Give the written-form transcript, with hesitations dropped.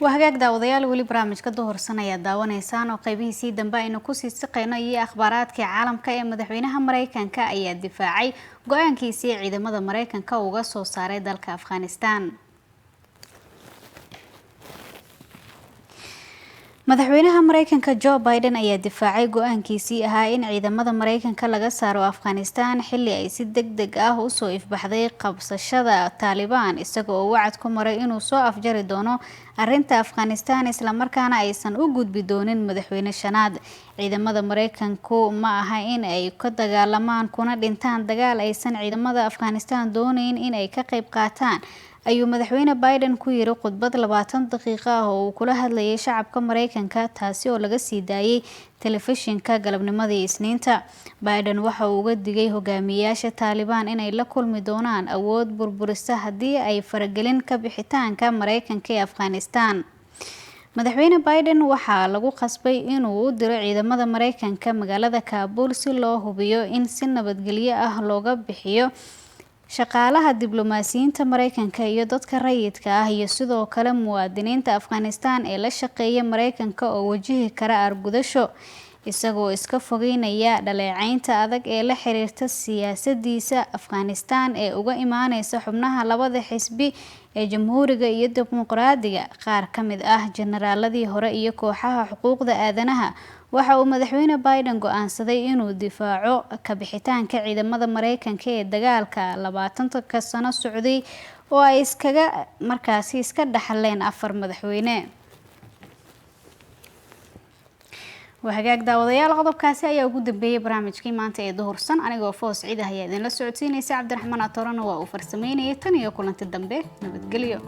وهاجاك داوديال ولي برامج كدهور سنة يا داونيسان وقيبه سيدن باينو كوسي سقينا يي أخبارات كعالم كأي مدحوينها مريكان كأي الدفاعي قوان كيسي عيدا مدى مريكان كوغاسو ساري دالك أفغانستان madaxweynaha Mareykanka Joe Biden ayaa difaacay go'aankiisii ahaa in ciidamada Mareykanka laga saaro Afghanistan xilli ay si degdeg ah u soo ifbaxday qabsashada Taliban isagoo wacad ku maray inuu soo afjari doono arrinta Afghanistan isla markaana aysan u gudbi doonin madaxweyne shanaad ciidamada Mareykanku ma aha in ay ka dagaalamaan kuna dhintaan dagaal aysan ciidamada Afghanistan doonayn in ay ka qayb qaataan ayuu madaxweyne Biden ku yiri khudbad 20 daqiiqo ah oo uu kula hadlayay shacabka Mareykanka taasi oo laga sii daayay telefishinka galabnimadii Isniinta Biden waxa uu uga digay hogaamiyayaasha Taliban inay la kulmi doonaan awood burburisa haddii ay faragelin ka bixitaanka Mareykanka ee Afghanistan madaxweyne Biden waxa lagu qasbay inuu u diro ciidamada Mareykanka magaalada Kabul si loo hubiyo in si nabadgelyo ah looga bixiyo shaqaalaha diblomaasiyiinta Mareykanka iyo dadka rayidka ah iyo sidoo kale muwaadiniinta Afghanistan ee la shaqeeya Mareykanka oo wajihi kara argudasho isagoo iska fogeynaya dhaleecaynta adag ee la xiriirta siyaasadiisa Afghanistan ee uga imaanaysa xubnaha labada xisbi ee Jamhuuriga iyo Dimuqraadiga qaar ka mid ah generaaladii hore iyo kooxaha xuquuqda aadanaha waxa uu madaxweyne Biden go'aansaday inuu difaaco ka bixitaanka ciidamada Mareykanka ee dagaalka 20 sano socday oo ay iska dhaxleen 4 madaxweyne وهاجاك داوديال qodobkaasi ayaa ugu dambeeyay barnaamijkii maanta ee duhursan anigoo Foos Ciid ah ayaa idin la socodsiinaysa Cabdiraxmaan Atorana waa uu farsameynayay tan iyo kulanti dambe nabadgelyo